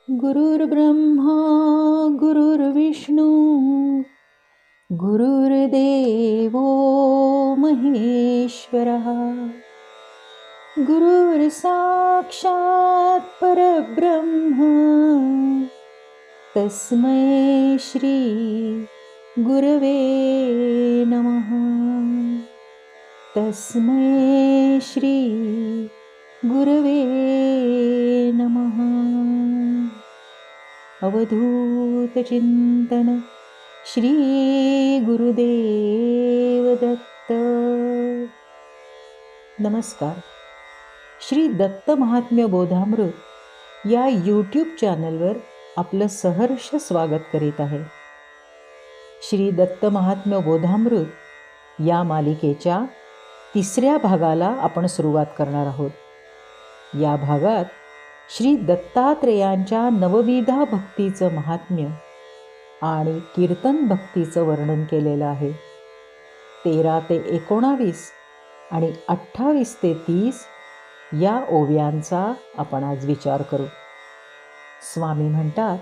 गुरुर्ब्रह्मा गुरुर्विष्णू गुरुर्देवो महेश्वरः गुरुर्साक्षात् परब्रह्म तस्मै श्री गुरवे नमः तस्मै श्री गुरवे नमः अवधूत चिंतन श्री गुरुदेव दत्त. नमस्कार. श्री दत्त महात्म्य बोधामृत या यूट्यूब चॅनलवर आपलं सहर्ष स्वागत करीत आहे. श्री दत्त महात्म्य बोधामृत या मालिकेच्या तिसऱ्या भागाला आपण सुरुवात करणार आहोत. या भागात श्री दत्तात्रेयांच्या नवविधा भक्तीचं महात्म्य आणि कीर्तन भक्तीचं वर्णन केलेलं आहे. 13 ते 19 आणि 28 ते 30 या ओव्यांचा आपण आज विचार करू. स्वामी म्हणतात,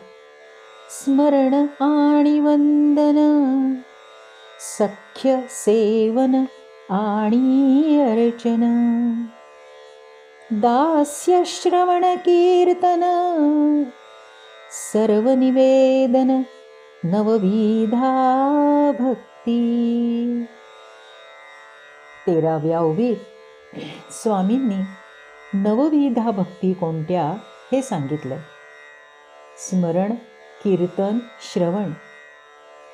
स्मरण आणि वंदन, सख्य सेवन आणि अर्चन, दास्य श्रवण कीर्तन, सर्व निवेदन, नवविधा भक्ती. 13व्या ओवीत स्वामींनी नवविधा भक्ती कोणत्या हे सांगितलंय. स्मरण, कीर्तन, श्रवण,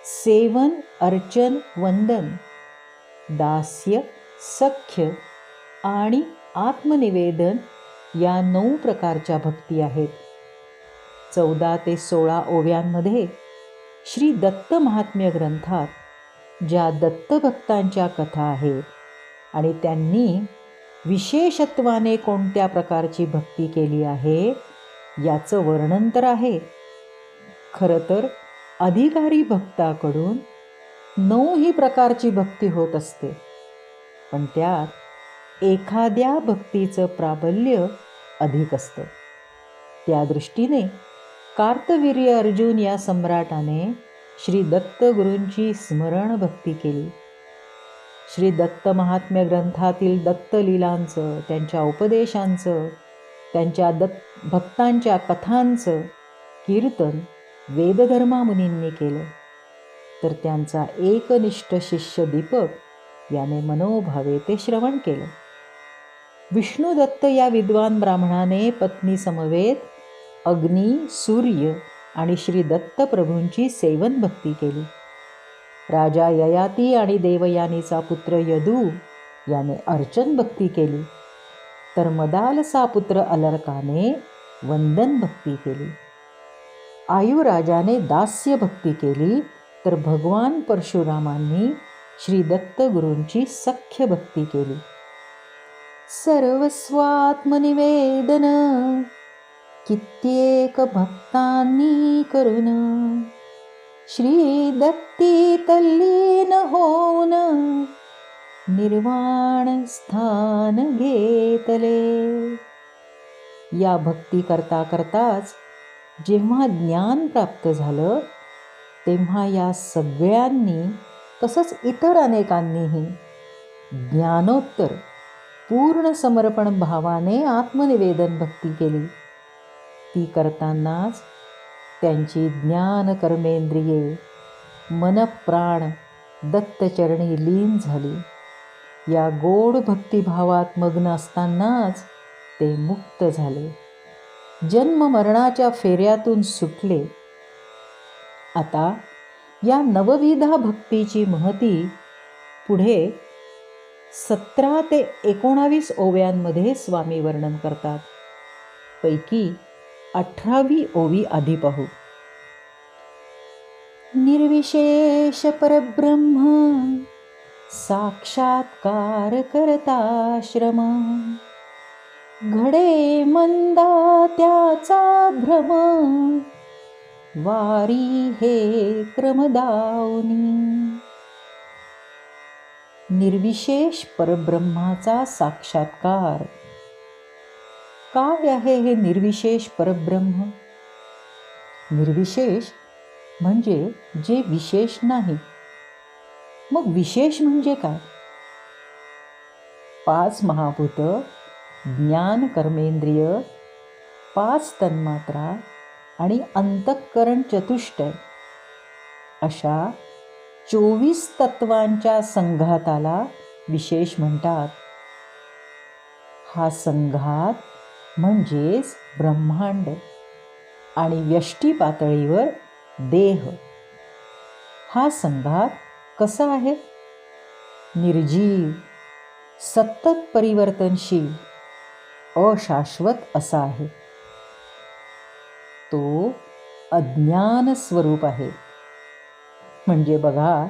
सेवन, अर्चन, वंदन, दास्य, सख्य आणि आत्मनिवेदन या 9 प्रकारच्या भक्ती आहेत. 14 ते 16 ओव्यांमध्ये श्री दत्त महात्म्य ग्रंथात ज्या दत्तभक्तांच्या कथा आहेत आणि त्यांनी विशेषत्वाने कोणत्या प्रकारची भक्ती केली आहे याचं वर्णन तर आहे. खरं तर अधिकारी भक्ताकडून 9 ही प्रकारची भक्ती होत असते, पण त्यात एखाद्या भक्तीचं प्राबल्य अधिक असतं. त्या दृष्टीने कार्तवीर्य अर्जुन या सम्राटाने श्री दत्त गुरूंची स्मरण भक्ती केली. श्री दत्त महात्म्य ग्रंथातील दत्तलीलांचं, त्यांच्या उपदेशांचं, त्यांच्या भक्तांच्या कथांचं कीर्तन वेदधर्मा मुनींनी केलं. तर त्यांचा एकनिष्ठ शिष्य दीपक याने मनोभावे ते श्रवण केलं. विष्णुदत्त या विद्वान ब्राह्मणाने पत्नी समवेत अग्नी, सूर्य आणि श्री दत्त प्रभूंची सेवन भक्ती केली. राजा ययाती आणि देवयानीचा पुत्र यदू याने अर्चन भक्ती केली. तर मदालसा पुत्र अलर्काने वंदन भक्ती केली. आयुराजाने दास्य भक्ती केली. तर भगवान परशुरामांनी श्री दत्त गुरूंची सख्य भक्ती केली. सर्वस्वात्मनिवेदन कित्येक भक्तांनी करून, श्री दत्ती तल्लीन होऊन, निर्वाण स्थान घेतले. या भक्ती करता करताच जेव्हा ज्ञान प्राप्त झालं तेव्हा या सगळ्यांनी, तसंच इतर अनेकांनीही ज्ञानोत्तर पूर्ण समर्पण भावाने आत्मनिवेदन भक्ती केली. ती करतानाच त्यांची ज्ञान कर्मेंद्रिये, मनप्राण दत्तचरणी लीन झाली. या गोड भक्तिभावात मग्न असतानाच ते मुक्त झाले. जन्म मरणाच्या फेऱ्यातून सुटले. आता या नवविधा भक्तीची महती पुढे 17 ते 19 ओव्यांमध्ये स्वामी वर्णन करतात. पैकी 18वी ओवी आधी पाहू. निर्विशेष परब्रह्म साक्षात्कार करताश्रम, घडे मंदा त्याचा भ्रम, वारी हे क्रमदावनी. निर्विशेष परब्रह्माचा साक्षात्कार. काय आहे हे निर्विशेष परब्रह्म? निर्विशेष म्हणजे जे विशेष नाही. मग विशेष म्हणजे काय? 5 महाभूत, ज्ञान कर्मेंद्रिय, 5 तन्मात्रा आणि अंतःकरण चतुष्टय अशा 24 तत्वांच्या संघाताला विशेष म्हणतात. हा संघात म्हणजेच ब्रह्मांड आणि व्यष्टी पातळीवर देह. हा संघात कसा आहे? निर्जीव, सतत परिवर्तनशील, अशाश्वत असा आहे. तो अज्ञान स्वरूप आहे. म्हणजे बघा,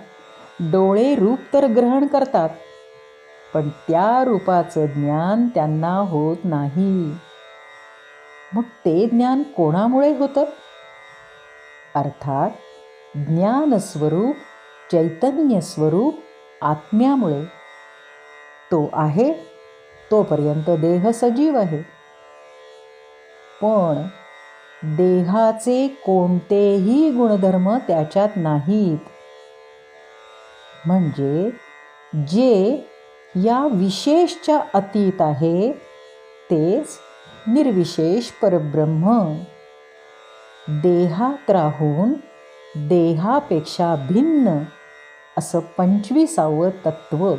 डोळे रूप तर ग्रहण करतात, पण त्या रूपाचं ज्ञान त्यांना होत नाही. मग ते ज्ञान कोणामुळे होतं? अर्थात ज्ञानस्वरूप, चैतन्य स्वरूप आत्म्यामुळे. तो आहे तोपर्यंत देह सजीव आहे. पण देहाचे कोणतेही गुणधर्म त्याच्यात नाहीत. म्हणजे जे या विशेषच्या अतीत आहे तेच निर्विशेष परब्रह्म. देहात राहून देहापेक्षा भिन्न असं 25वे तत्व.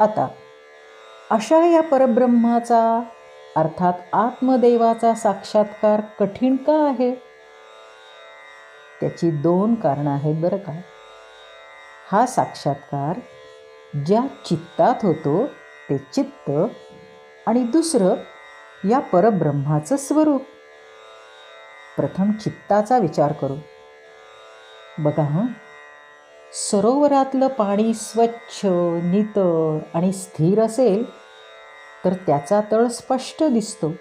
आता अशा या परब्रह्माचा अर्थात आत्मदेवाचा साक्षात्कार कठीण का आहे? त्याची 2 कारणं आहेत बरं का. हा साक्षात्कार ज्या चित्तात होतो ते चित्त, आणि दुसरं या परब्रह्माचं स्वरूप. प्रथम चित्ताचा विचार करू. बघा, सरोवरातलं पाणी स्वच्छ, नितळ आणि स्थिर असेल तर त्याचा तळ स्पष्ट दिसतो.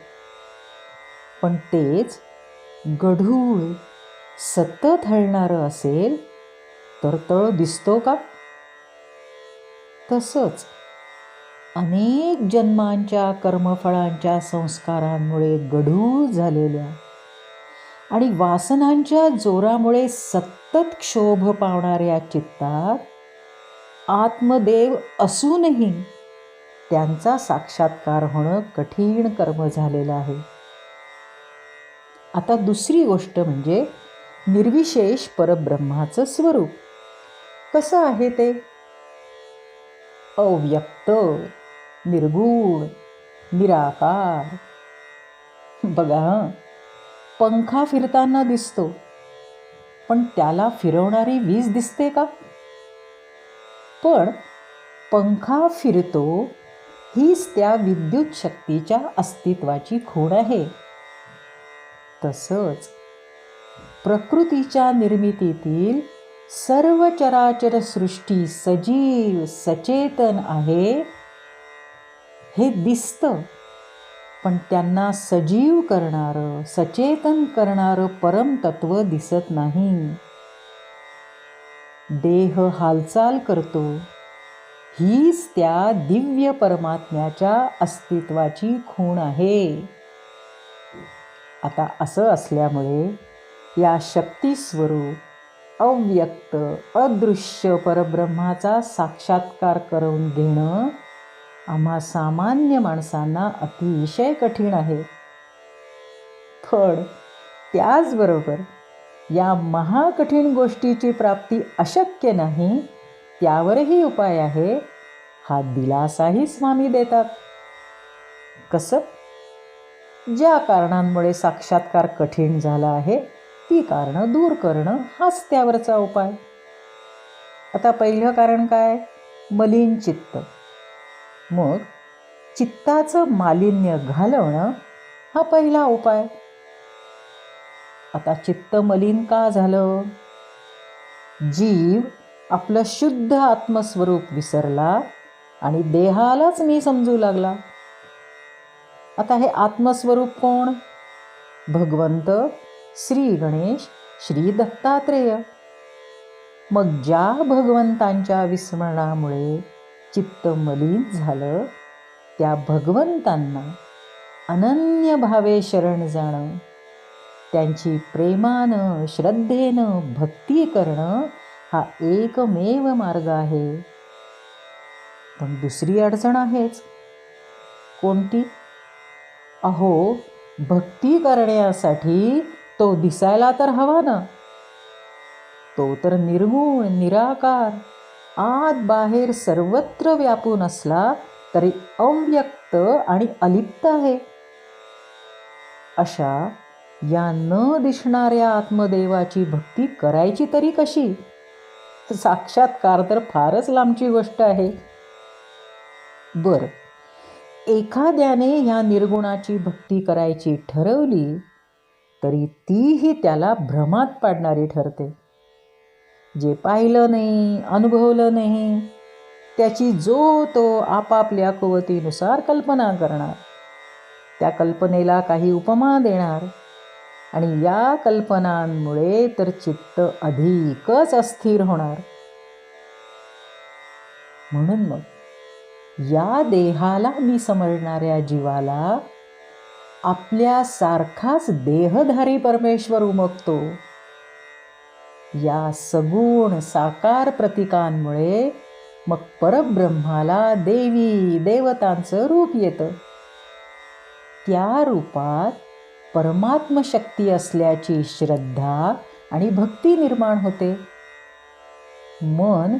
पण तेच गढूळ, सतत हलणारं असेल तर तळ दिसतो का? तसंच अनेक जन्मांच्या कर्मफळांच्या संस्कारांमुळे गढूळ झालेल्या आणि वासनांच्या जोरामुळे सतत क्षोभ पावणाऱ्या चित्तात आत्मदेव असूनही त्यांचा साक्षात्कार होणं कठीण कर्म झालेलं आहे. आता दुसरी गोष्ट म्हणजे निर्विशेष परब्रह्माचं स्वरूप. कसं आहे ते? अव्यक्त, निर्गुण, निराकार. बघा, पंखा फिरताना दिसतो, पण त्याला फिरवणारी वीज दिसते का? पण पंखा फिरतो हीच त्या विद्युत शक्तीच्या अस्तित्वाची खूण आहे. तसंच प्रकृतीच्या निर्मितीतील सर्व चराचर सृष्टी सजीव, सचेतन आहे हे दिसतं, पण त्यांना सजीव करणारं, सचेतन करणारं परमतत्व दिसत नाही. देह हालचाल करतो हीच त्या दिव्य परमात्म्याच्या अस्तित्वाची खूण आहे. आता असं असल्यामुळे या शक्तिस्वरूप अव्यक्त, अदृश्य परब्रह्माचा साक्षात्कार करून घेणं आम्हा सामान्य माणसांना अतिशय कठीण आहे. पण त्याचबरोबर या महाकठीण गोष्टीची प्राप्ती अशक्य नाही त्यावरही उपाय आहे, हा दिलासाही स्वामी देतात. कसं? ज्या कारणांमुळे साक्षात्कार कठीण झाला आहे ती कारणं दूर करणं हाच त्यावरचा उपाय. आता पहिलं कारण काय? मलिन चित्त. मग चित्ताचं मालिन्य घालवणं हा पहिला उपाय. आता चित्त मलिन का झालं? जीव आपलं शुद्ध आत्मस्वरूप विसरला आणि देहालाच मी समजू लागला. आता हे आत्मस्वरूप कोण? भगवंत, श्री गणेश, श्री दत्तात्रेय. मग ज्या भगवंतांच्या विस्मरणामुळे चित्त मलिन झालं त्या भगवंतांना अनन्य भावे शरण जाणं त्यांची प्रेमानं श्रद्धेनं भक्ती करणं हा एकमेव मार्ग आहे. पण दुसरी अडचण आहेच. कोणती? अहो, भक्ती करण्यासाठी तो दिसायला तर हवा ना. तो तर निर्गुण निराकार आत बाहेर सर्वत्र व्यापून असला तरी अव्यक्त आणि अलिप्त आहे. अशा या न दिसणाऱ्या आत्मदेवाची भक्ती करायची तरी कशी? साक्षात्कार तर फारच लांबची गोष्ट आहे. बर, एखाद्याने ह्या निर्गुणाची भक्ती करायची ठरवली तरी तीही त्याला भ्रमात पाडणारी ठरते. जे पाहिलं नाही, अनुभवलं नाही, त्याची जो तो आपापल्या कुवतीनुसार कल्पना करणार, त्या कल्पनेला काही उपमा देणार आणि या कल्पनांमुळे तर चित्त अधिकच अस्थिर होणार. म्हणून मग या देहाला मी समजणाऱ्या जीवाला आपल्यासारखाच देहधारी परमेश्वर उमगतो. या सगुण साकार प्रतीकांमुळे मग परब्रह्माला देवी देवतांचं रूप येतं. त्या रूपात परमात्म शक्ती असल्याची श्रद्धा आणि भक्ती निर्माण होते. मन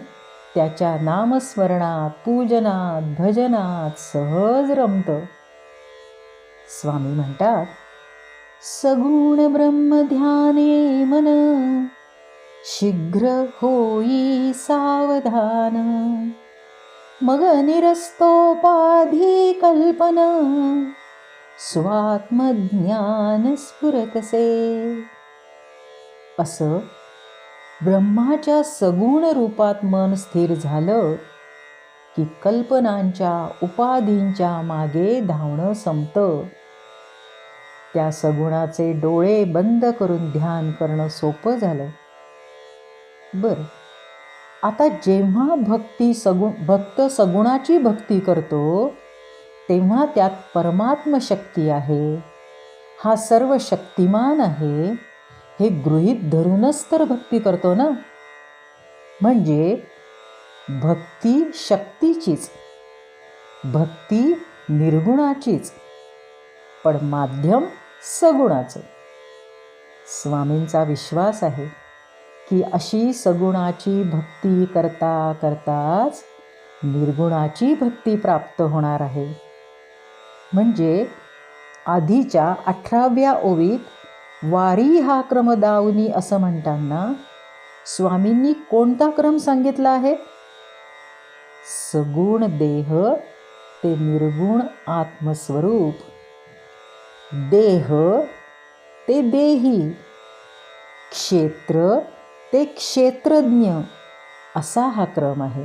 त्याच्या नामस्मरणात पूजनात भजनात सहज रमतं. स्वामी म्हणतात, सगुण ब्रह्मध्याने मन शीघ्र होई सावधान, मग निरस्तोपाधी कल्पन स्वात्मज्ञान स्फुरतसे. असं ब्रह्माच्या सगुण रूपात मन स्थिर झालं की कल्पनांच्या उपाधींच्या मागे धावणं संपतं. त्या सगुणाचे डोळे बंद करून ध्यान करणं सोपं झालं. बरं, आता जेव्हा भक्त सगुणाची भक्ती करतो तेव्हा त्यात परमात्म शक्ती आहे, हा सर्व शक्तिमान आहे, हे गृहीत धरूनच तर भक्ती करतो ना. म्हणजे भक्ती शक्तीचीच, भक्ती निर्गुणाचीच, पण माध्यम सगुणाचं. स्वामींचा विश्वास आहे की अशी सगुणाची भक्ती करता करताच निर्गुणाची भक्ती प्राप्त होणार आहे. म्हणजे आधीच्या 18व्या ओवीत वारी हा क्रम दावनी असं म्हणताना स्वामींनी कोणता क्रम सांगितला आहे? सगुण देह ते निर्गुण आत्मस्वरूप, देह ते देही, क्षेत्र ते क्षेत्रज्ञ, असा हा क्रम आहे.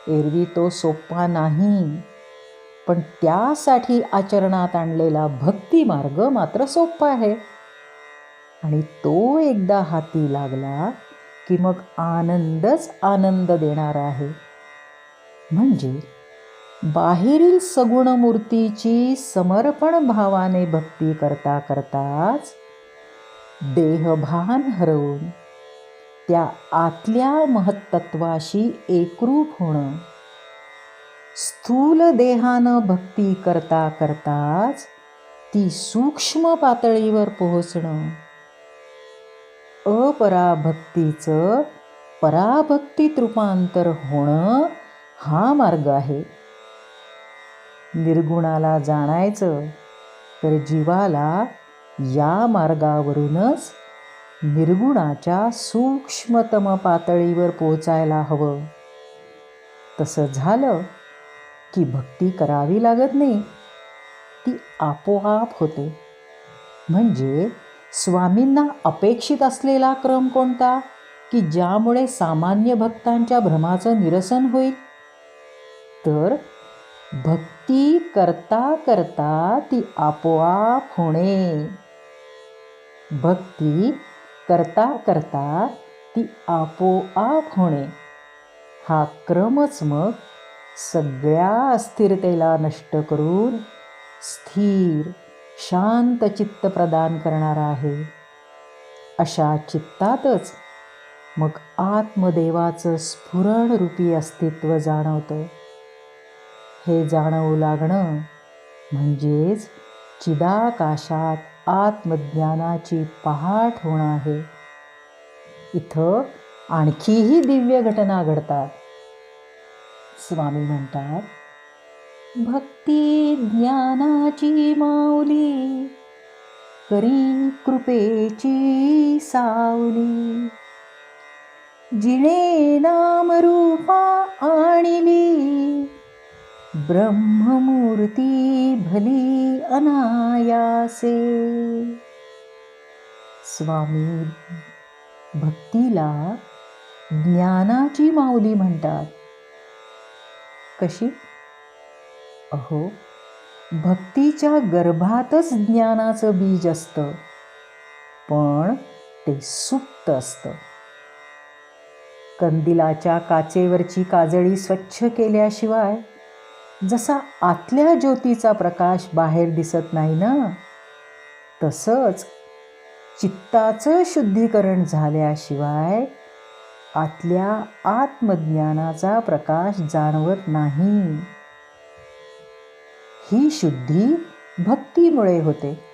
एरवी तो सोपा नाही, पण त्यासाठी आचरणात आणलेला भक्ती मार्ग मात्र सोपा आहे. आणि तो एकदा हाती लागला की मग आनंदच आनंद देणारा आहे. म्हणजे बाहेरील सगुण मूर्तीची समर्पण भावाने भक्ती करता करताच देहभान हरवून त्या आतल्या महत्त्वाशी एकरूप होणं, स्थूल देहानं भक्ती करता करताच ती सूक्ष्म पातळीवर पोहोचणं, अपराभक्तीचं पराभक्तीत रूपांतर होणं, हा मार्ग आहे. निर्गुणाला जाणायचं तर जीवाला या मार्गावरूनच निर्गुणाच्या सूक्ष्मतम पातळीवर पोचायला हवं. तसं झालं की भक्ती करावी लागत नाही, ती आपोआप होते. म्हणजे स्वामींना अपेक्षित असलेला क्रम कोणता की ज्यामुळे सामान्य भक्तांच्या भ्रमाचं निरसन होईल? तर भक्ती करता करता ती आपोआप होणे. भक्ती करता करता ती आपोआप होणे हा क्रमच मग सगळ्या अस्थिरतेला नष्ट करून स्थिर शांत चित्त प्रदान करणारा आहे. अशा चित्तातच मग आत्मदेवाचं स्फुरणरूपी अस्तित्व जाणवतं. हे जाणवू लागणं म्हणजेच चिदाकाशात आत्मज्ञानाची पहाट होणं आहे. इथं आणखीही दिव्य घटना घडतात. स्वामी म्हणतात, भक्ती ज्ञानाची माऊली, करी कृपेची सावली, जिणे नामरूपा आणिली, ब्रह्ममूर्ती भली अनायासे. स्वामी भक्तीला ज्ञानाची माऊली म्हणतात. कशी? अहो, भक्तीच्या गर्भातच ज्ञानाचं बीज असतं, पण ते सुप्त असतं. कंदिलाच्या काचेवरची काजळी स्वच्छ केल्याशिवाय जसा आतल्या ज्योतीचा प्रकाश बाहेर दिसत नाही ना, तसंच चित्ताचं शुद्धीकरण झाल्याशिवाय आतल्या आत्मज्ञानाचा प्रकाश जाणवत नाही. ही शुद्धी भक्तीमुळे होते.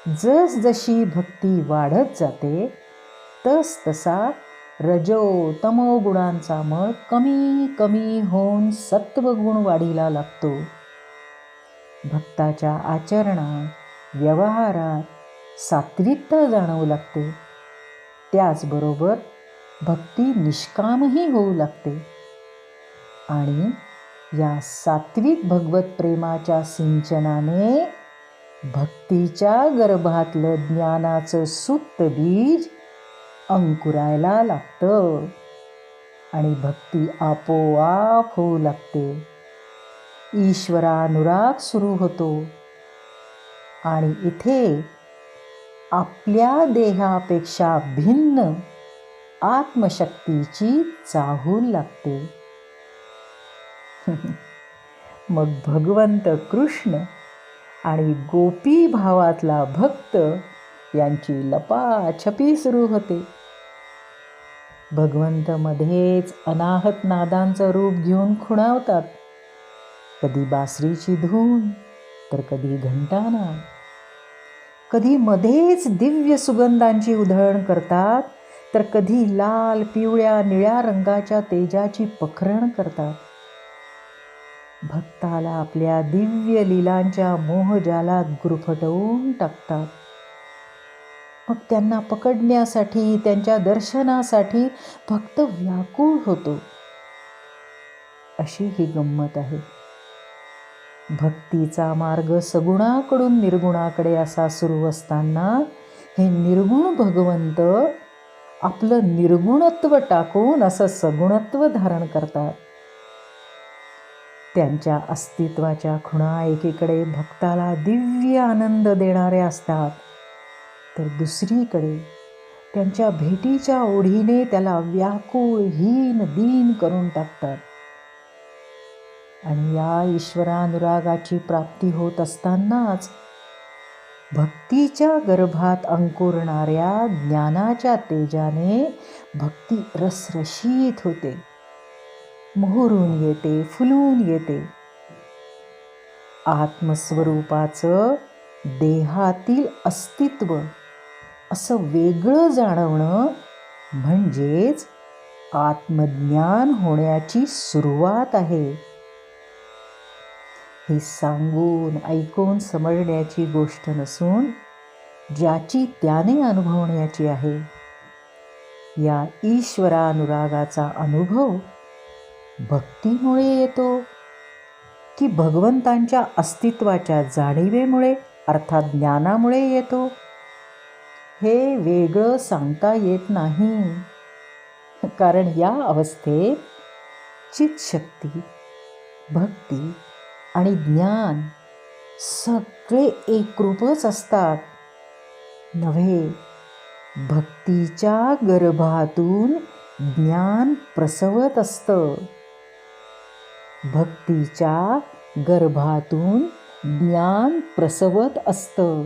जसजशी भक्ती वाढत जाते तसा रजो तमो गुणांचा मळ कमी कमी होऊन सत्वगुण वाढीला लागतो. भक्ताच्या आचरणात, व्यवहारात सात्विकता जाणवू लागते. त्याचबरोबर भक्ती निष्कामही होऊ लागते. आणि या सात्विक भगवत प्रेमाच्या सिंचनाने भक्तीच्या गर्भातलं ज्ञानाचं सुप्त बीज अंकुरायला लागतं आणि भक्ती आपोआप होऊ लागते. ईश्वरानुराग सुरू होतो आणि इथे आपल्या देहापेक्षा भिन्न आत्मशक्तीची चाहूल लागते. मग भगवंत कृष्ण आणि गोपी भावातला भक्त यांची लपाछपी सुरू होते. भगवंत मध्येच अनाहत नादांचं रूप घेऊन खुणावतात. कधी बासरीची धून, तर कधी घंटानाद. कधी मध्येच दिव्य सुगंधांची उधळण करतात, तर कधी लाल, पिवळ्या, निळ्या रंगाच्या तेजाची पखरण करतात. भक्ताला आपल्या दिव्य लीलांच्या मोहजालात गुरफटवून टाकतात. मग त्यांना पकडण्यासाठी, त्यांच्या दर्शनासाठी भक्त व्याकुळ होतो. अशी ही गंमत आहे. भक्तीचा मार्ग सगुणाकडून निर्गुणाकडे असा सुरू असताना हे निर्गुण भगवंत आपलं निर्गुणत्व टाकून असं सगुणत्व धारण करतात. त्यांच्या अस्तित्वाच्या खुणा एकीकडे भक्ताला दिव्य आनंद देणाऱ्या असतात, तर दुसरीकडे त्यांच्या भेटीच्या ओढीने त्याला व्याकुळ, हीन, दीन करून टाकतात. आणि या ईश्वरानुरागाची प्राप्ती होत असतानाच भक्तीच्या गर्भात अंकुरणाऱ्या ज्ञानाच्या तेजाने भक्ती रसरशीत होते, मोहरून येते, फुलून येते. आत्मस्वरूपाचं देहातील अस्तित्व असं वेगळं जाणवणं म्हणजेच आत्मज्ञान होण्याची सुरुवात आहे. ही सांगून ऐकून समजण्याची गोष्ट नसून ज्याची त्याने अनुभवण्याची आहे. या ईश्वरानुरागाचा अनुभव भक्तीमुळे येतो की भगवंतांच्या अस्तित्वाच्या जाणीवेमुळे अर्थात ज्ञानामुळे येतो, हे वेगळं सांगता येत नाही. कारण या अवस्थेत चित्शक्ती, भक्ती आणि ज्ञान सगळे एकरूपच असतात. नव्हे, भक्तीच्या गर्भातून ज्ञान प्रसवत असतं. भक्तीच्या गर्भातून ज्ञान प्रसवत असतं.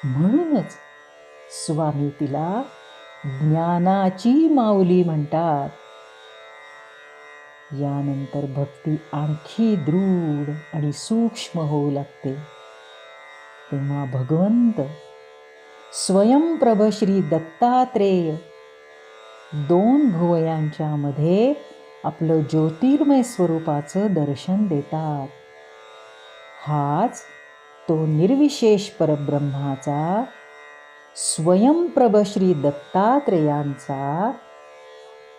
म्हणूनच स्वामी तिला ज्ञानाची माऊली म्हणतात. यानंतर भक्ती आणखी दृढ आणि सूक्ष्म होऊ लागते. तेव्हा भगवंत स्वयंप्रभ श्री दत्तात्रेय 2 भुवयांच्या मध्ये आपलं ज्योतिर्मय स्वरूपाचं दर्शन देतात. हाच तो निर्विशेष परब्रह्माचा, स्वयंप्रभ श्री दत्तात्रेयांचा,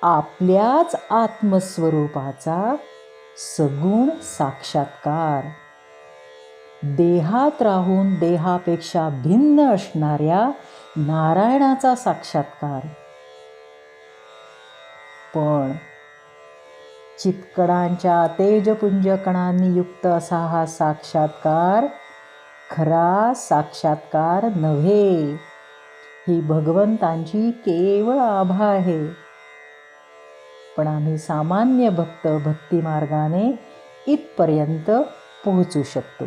आपल्याच आत्मस्वरूपाचा सगुण साक्षात्कार, देहात राहून देहापेक्षा भिन्न असणाऱ्या नारायणाचा साक्षात्कार. पण चितकणांच्या तेजपुंज कणांनी युक्त असा हा साक्षात्कार खरा साक्षात्कार नव्हे. ही भगवंतांची केवळ आभा आहे. पण आम्ही सामान्य भक्त भक्तिमार्गाने इथपर्यंत पोहोचू शकतो.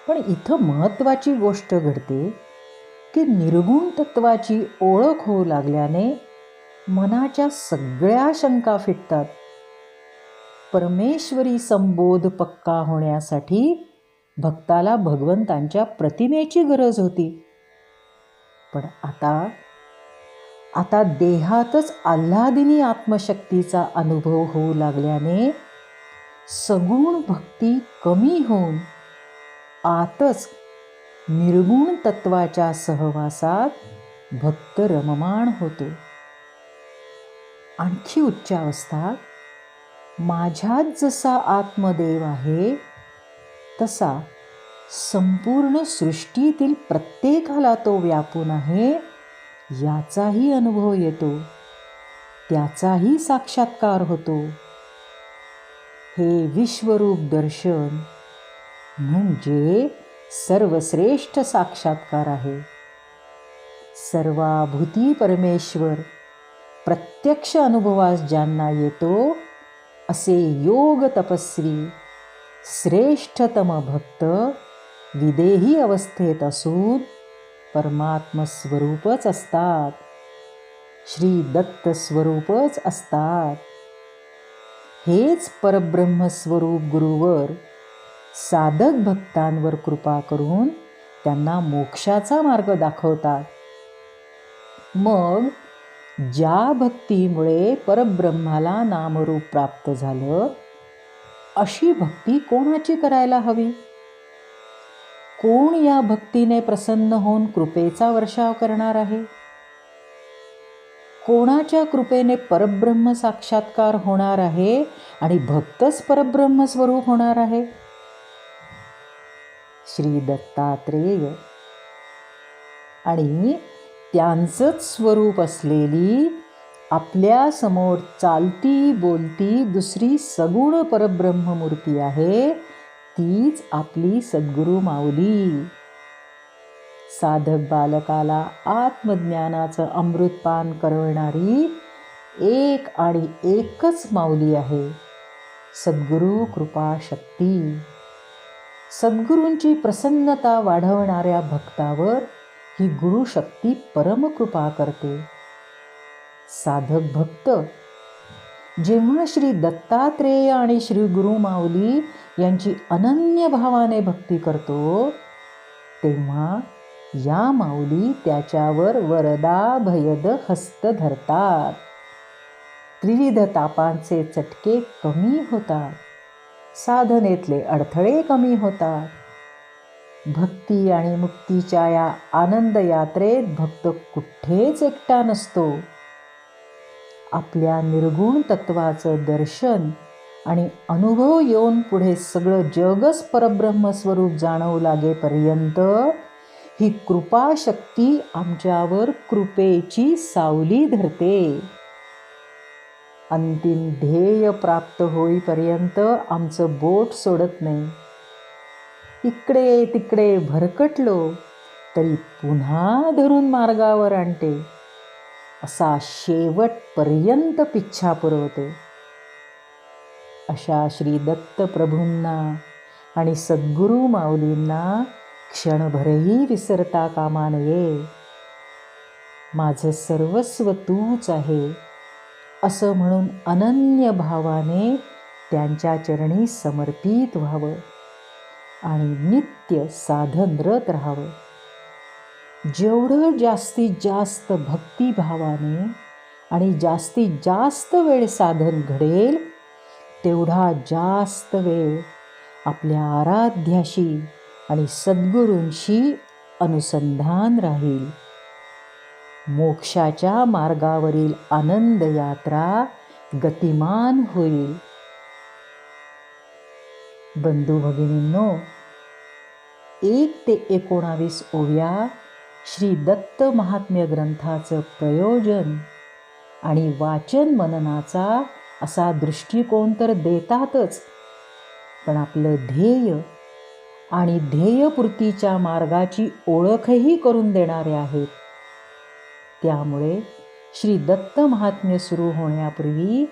पण इथं महत्त्वाची गोष्ट घडते की निर्गुण तत्वाची ओळख होऊ लागल्याने मनाच्या सगळ्या शंका फिटतात. परमेश्वरी संबोध पक्का होण्यासाठी भक्ताला भगवंतांच्या प्रतिमेची गरज होती. पण आता देहातच आल्हादिनी आत्मशक्तीचा अनुभव होऊ लागल्याने सगुण भक्ती कमी होऊन आतच निर्गुण तत्वाच्या सहवासात भक्त रममाण होतो. आणखी उच्च अवस्था, माझ्यात जसा आत्मदेव आहे तसा संपूर्ण सृष्टीतील प्रत्येकाला तो व्यापून आहे याचाही अनुभव येतो, त्याचाही साक्षात्कार होतो. हे विश्वरूप दर्शन म्हणजे सर्वश्रेष्ठ साक्षात्कार आहे. सर्वाभूती परमेश्वर प्रत्यक्ष अनुभवास ज्यांना येतो असे योग तपस्वी श्रेष्ठतम भक्त विदेही अवस्थेत असून परमात्म स्वरूपच असतात, श्री दत्त स्वरूपच असतात. हेच परब्रह्मस्वरूप गुरुवर साधक भक्तांवर कृपा करून त्यांना मोक्षाचा मार्ग दाखवतात. मग ज्या भक्तीमुळे परब्रह्माला नामरूप प्राप्त झालं, अशी भक्ती कोणाची करायला हवी? कोण या भक्तीने प्रसन्न होऊन कृपेचा वर्षाव करणार आहे? कोणाच्या कृपेने परब्रह्म साक्षात्कार होणार आहे आणि भक्तच परब्रह्म स्वरूप होणार आहे? श्री दत्तात्रेय आणि त्यांचंच स्वरूप असलेली आपल्या समोर चालती बोलती दुसरी सगुण परब्रह्ममूर्ती आहे, तीच आपली सद्गुरू माऊली. साधक बालकाला आत्मज्ञानाचं अमृतपान करवणारी एक आणि एकच माऊली आहे, सद्गुरू कृपा शक्ती. सद्गुरूंची प्रसन्नता वाढवणाऱ्या भक्तावर ही गुरुशक्ती परमकृपा करते. साधक भक्त जेव्हा श्री दत्तात्रेय आणि श्री गुरु माऊली यांची अनन्य भावाने भक्ती करतो, तेव्हा या माऊली त्याच्यावर वरदाभयद हस्त धरतात. त्रिविध तापांचे चटके कमी होतात, साधनेतले अडथळे कमी होतात. भक्ती आणि मुक्तीच्या या आनंद यात्रेत भक्त कुठेच एकटा नसतो. आपल्या निर्गुण तत्वाचं दर्शन आणि अनुभव येऊन पुढे सगळं जगच परब्रह्मस्वरूप जाणवू लागेपर्यंत ही कृपा शक्ती आमच्यावर कृपेची सावली धरते. अंतिम ध्येय प्राप्त होईपर्यंत आमचं बोट सोडत नाही. इकडे तिकडे भरकटलो तरी पुन्हा धरून मार्गावर आणते, असा शेवटपर्यंत पिच्छा पुरवते. अशा श्री दत्त प्रभूंना आणि सद्गुरू माऊलींना क्षणभरही विसरता कामा नये. माझं सर्वस्व तूच आहे असं म्हणून अनन्य भावाने त्यांच्या चरणी समर्पित व्हावं आणि नित्य साधनरत राहावं. जेवढं जास्तीत जास्त भक्तिभावाने आणि जास्तीत जास्त वेळ साधन घडेल तेवढा जास्त वेळ आपल्या आराध्याशी आणि सद्गुरूंशी अनुसंधान राहील. मोक्षाच्या मार्गावरील आनंद यात्रा गतिमान होईल. बंधू भगिनींनो, 1 ते 19 ओव्या श्री दत्त महात्म्य ग्रंथाचं प्रयोजन आणि वाचन मननाचा असा दृष्टिकोन तर देतातच, पण आपलं ध्येय आणि ध्येयपूर्तीच्या मार्गाची ओळखही करून देणारे आहेत. त्यामुळे श्री दत्त महात्म्य सुरू होण्यापूर्वी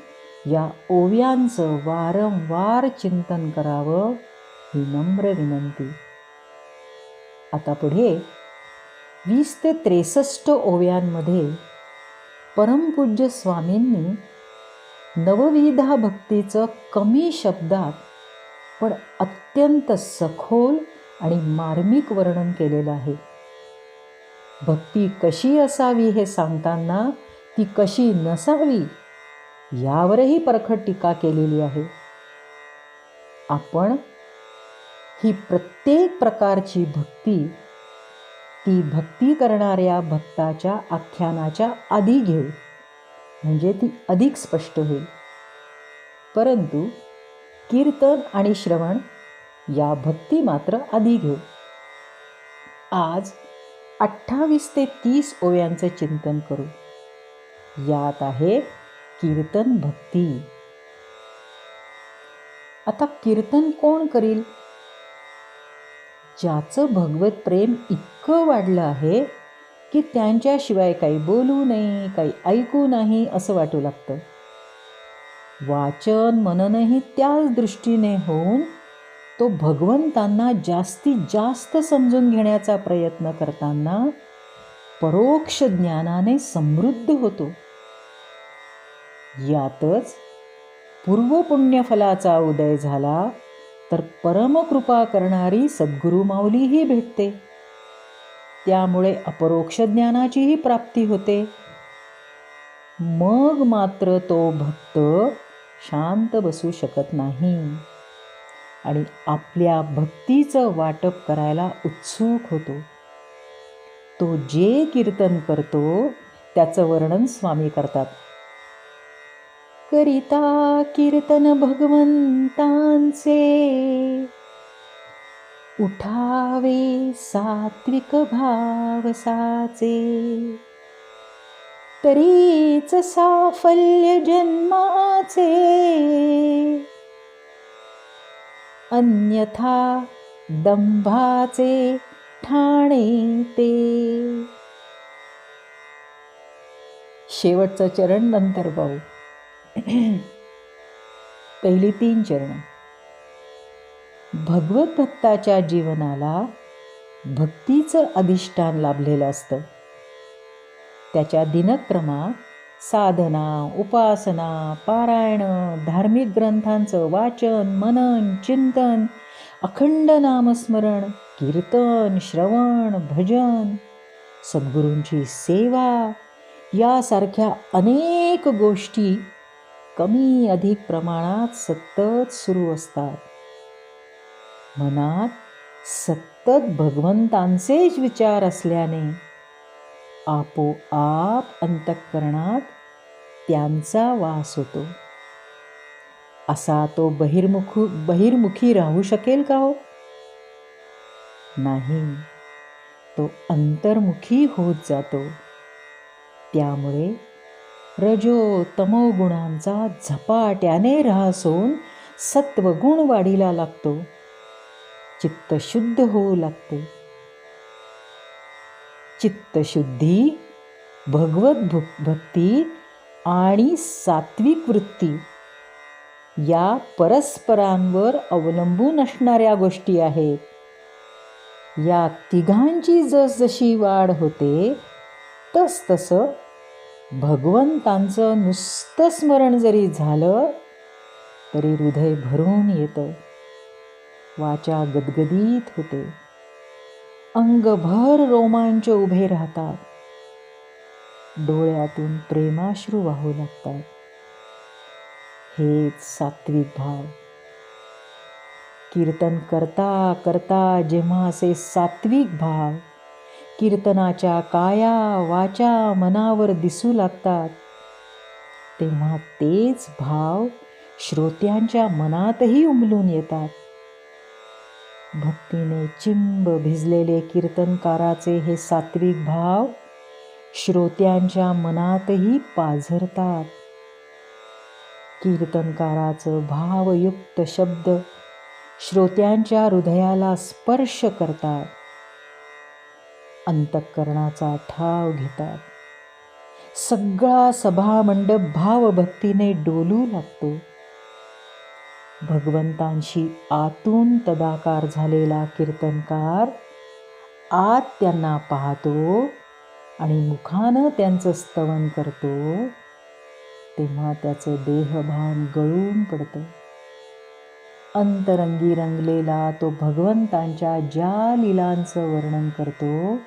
या ओव्यांचं वारंवार चिंतन करावं ही नम्र विनंती. आता पुढे 20 ते 63 ओव्यांमध्ये परमपूज्य स्वामींनी नवविधा भक्तीचं कमी शब्दात पण अत्यंत सखोल आणि मार्मिक वर्णन केलेलं आहे. भक्ती कशी असावी हे सांगताना ती कशी नसावी यावरही परखड टीका केलेली आहे. आपण ही प्रत्येक प्रकारची भक्ती ती भक्ती करणाऱ्या भक्ताच्या आख्यानाच्या आधी घेऊ, म्हणजे ती अधिक स्पष्ट होईल. परंतु कीर्तन आणि श्रवण या भक्ती मात्र आधी घेऊ. आज 28 ते 30 ओव्यांचं चिंतन करू. यात आहे कीर्तन भक्ती. आता कीर्तन कोण करील? ज्याचं भगवत प्रेम इतकं वाढलं आहे की त्यांच्याशिवाय काही बोलू नये, काही ऐकू नाही असं वाटू लागतं. वाचन मननही त्याच दृष्टीने होऊन तो भगवंतांना जास्तीत जास्त समजून घेण्याचा प्रयत्न करताना परोक्ष ज्ञानाने समृद्ध होतो. यातच पूर्वपुण्यफलाचा उदय झाला तर परमकृपा करणारी सद्गुरू माऊलीही भेटते. त्यामुळे अपरोक्ष ज्ञानाचीही प्राप्ती होते. मग मात्र तो भक्त शांत बसू शकत नाही आणि आपल्या भक्तीचं वाटप करायला उत्सुक होतो. तो जे कीर्तन करतो त्याचं वर्णन स्वामी करतात. करिता कीर्तन भगवंतांचे, उठावे सात्विक भाव साचे, तरीच साफल्य जन्माचे, अन्यथा दंभाचे ठाणे ते. शेवटचं चरण नंतर पाहू. पहिली 3 चरण. भगवत भक्ताच्या जीवनाला भक्तीचं अधिष्ठान लाभलेलं असतं. त्याच्या दिनक्रमात साधना, उपासना, पारायण, धार्मिक ग्रंथांचं वाचन, मनन, चिंतन, अखंड नामस्मरण, कीर्तन, श्रवण, भजन, सद्गुरूंची सेवा यासारख्या अनेक गोष्टी कमी अधिक प्रमाणात सतत सुरू असतात. मनात सतत भगवंतांचेच विचार असल्याने आपोआप अंतःकरणात त्यांचा वास होतो. असा तो बहिर्मुखी राहू शकेल का हो? नाही, तो अंतर्मुखी होत जातो. त्यामुळे रजो तमो गुणांचा झपाट्याने ऱ्हास होऊन सत्वगुण वाढीला लागतो. चित्त शुद्ध होऊ लागते. चित्तशुद्धी, भगवत भक्ती आणि सात्विक वृत्ती या परस्परांवर अवलंबून असणाऱ्या गोष्टी आहेत. या तिघांची जसजशी वाढ होते तसतसं भगवंतांचं नुसतं स्मरण जरी झालं तरी हृदय भरून येतं, वाचा गदगदीत होते, अंगभर रोमांच उभे राहतात, डोळ्यातून प्रेमाश्रू वाहू लागतात. हेच सात्विक भाव. कीर्तन करता करता जेव्हा असे सात्विक भाव कीर्तनाच्या काया वाचा मनावर दिसू लागतात, तेव्हा तेच भाव श्रोत्यांच्या मनातही उमलून येतात. भक्तीने चिंब भिजलेले कीर्तनकाराचे हे सात्विक भाव श्रोत्यांच्या मनातही पाझरतात. कीर्तनकाराचं भावयुक्त शब्द श्रोत्यांच्या हृदयाला स्पर्श करतात, अंतःकरणाचा ठाव घेतात. सगळा सभामंडप भावभक्तीने डोलू लागतो. भगवंतांशी आतून तदाकार झालेला कीर्तनकार आत त्यांना पाहतो आणि मुखानं त्यांचं स्तवन करतो, तेव्हा त्याचं देहभान गळून पडतं. अंतरंगी रंगलेला तो भगवंतांच्या ज्या लीलांचं वर्णन करतो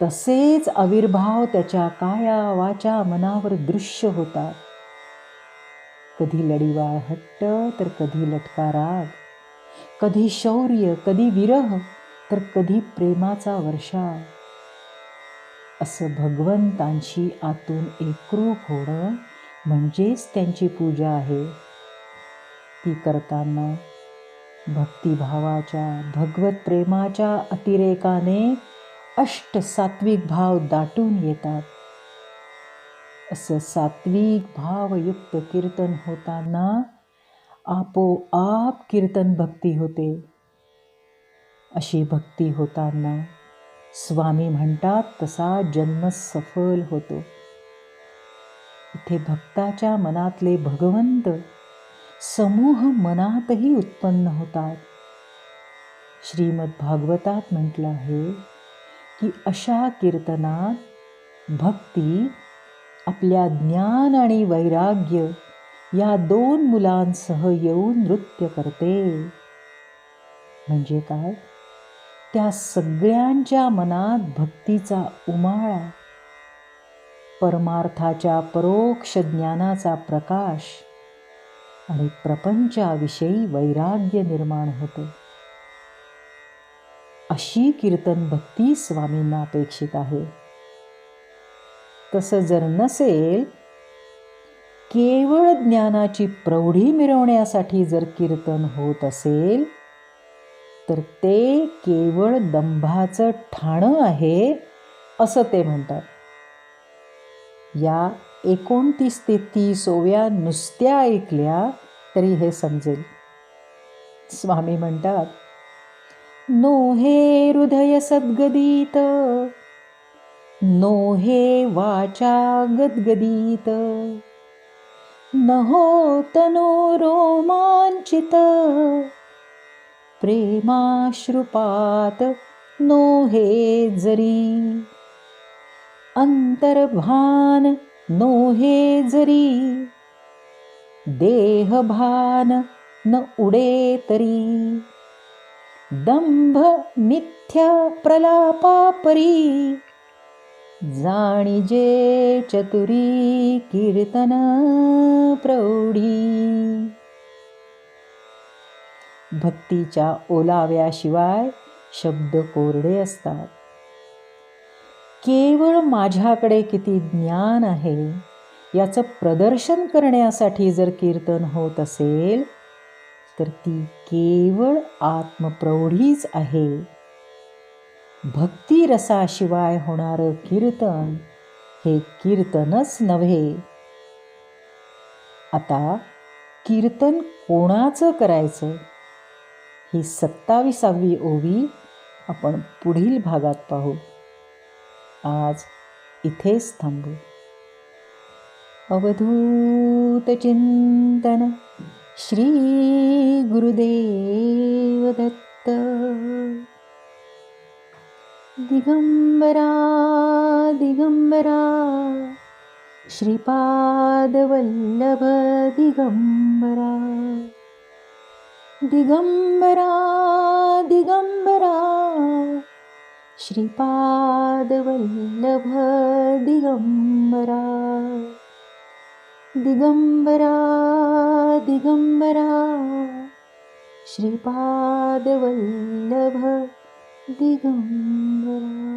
तसेच आविर्भाव त्याच्या काया वाचा मनावर दृश्य होतात. कधी लढीवाळ हट्ट तर कधी लटका राग, कधी शौर्य, कधी विरह तर कधी प्रेमाचा वर्षाव. असं भगवंतांशी आतून एकरूप होणं म्हणजेच त्यांची पूजा आहे. ती करताना भक्तिभावाच्या भगवत प्रेमाच्या अतिरेकाने अष्ट सात्विक भाव दाटून येतात. असं सात्विक भावयुक्त कीर्तन होताना आपोआप कीर्तन भक्ती होते. अशी भक्ती होताना स्वामी म्हणतात तसा जन्म सफल होतो. इथे भक्ताच्या मनातले भगवंत समूह मनातही उत्पन्न होतात. श्रीमद भागवतात म्हटलं आहे की अशा कीर्तनात भक्ती आपल्या ज्ञान आणि वैराग्य या दोन मुलांसह येऊन नृत्य करते. म्हणजे काय? त्या सगळ्यांच्या मनात भक्तीचा उमाळा, परमार्थाच्या परोक्ष ज्ञानाचा प्रकाश आणि प्रपंचाविषयी वैराग्य निर्माण होते. अशी कीर्तन भक्ती स्वामींना अपेक्षित आहे. तसं जर नसेल, केवळ ज्ञानाची प्रौढी मिरवण्यासाठी जर कीर्तन होत असेल तर ते केवळ दंभाचं ठाणं आहे असं ते म्हणतात. या 29 ते 30 ओव्या नुसत्या ऐकल्या तरी हे समजेल. स्वामी म्हणतात, नो हे हृदय सद्गदित, नो हे वाचा गद्गदित, न होत नो रोमांचित, प्रेमाश्रुपात नो हे जरी, अंतर्भान नो हे जरी, देहभान न उडे तरी, दंभ मिथ्या प्रलापापरी, जाणीजे चतुरी कीर्तन प्रौढी. भक्तीच्या ओलाव्याशिवाय शब्द कोरडे असतात. केवळ माझ्याकडे किती ज्ञान आहे याचं प्रदर्शन करण्यासाठी जर कीर्तन होत असेल तर ती केवळ आत्मप्रौढीच आहे. भक्ती रसाशिवाय होणारं कीर्तन हे कीर्तनच नव्हे. आता कीर्तन कोणाचं करायचं ही 27वी ओवी आपण पुढील भागात पाहू. आज इथेच थांबू. अवधूत चिंतन श्री गुरुदेव दत्त. दिगंबरा दिगंबरा श्रीपाद वल्लभ दिगंबरा. दिगंबरा दिगंबरा श्रीपाद वल्लभ दिगंबरा. दिगंबरा दिगंबरा श्रीपाद वल्लभ दिगंबरा.